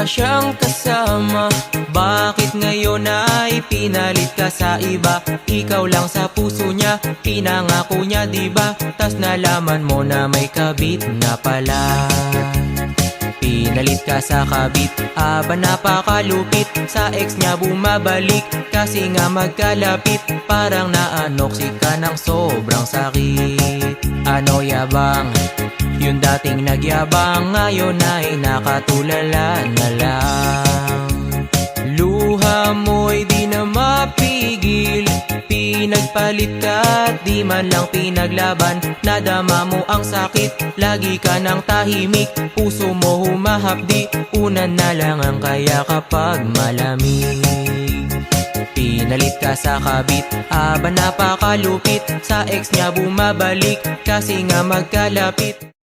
siyang kasama. Bakit ngayon ay pinalit ka sa iba? Ikaw lang sa puso niya, pinangako niya diba? Tas nalaman mo na may kabit na pala. Pinalit ka sa kabit, aba napakalupit. Sa ex niya bumabalik, kasi nga magkalapit. Parang naanoksik ka ng sobrang sakit. Ano yabang? Yung dating nagyabang, ngayon ay nakatulala na lang. Luha mo'y di na mapigil, pinagpalit ka at di man lang pinaglaban. Nadama mo ang sakit, lagi ka ng tahimik. Puso mo humahapdi, unan na lang ang kaya kapag malamig. Pinalit ka sa kabit, aba napakalupit. Sa ex niya bumabalik, kasi nga magkalapit.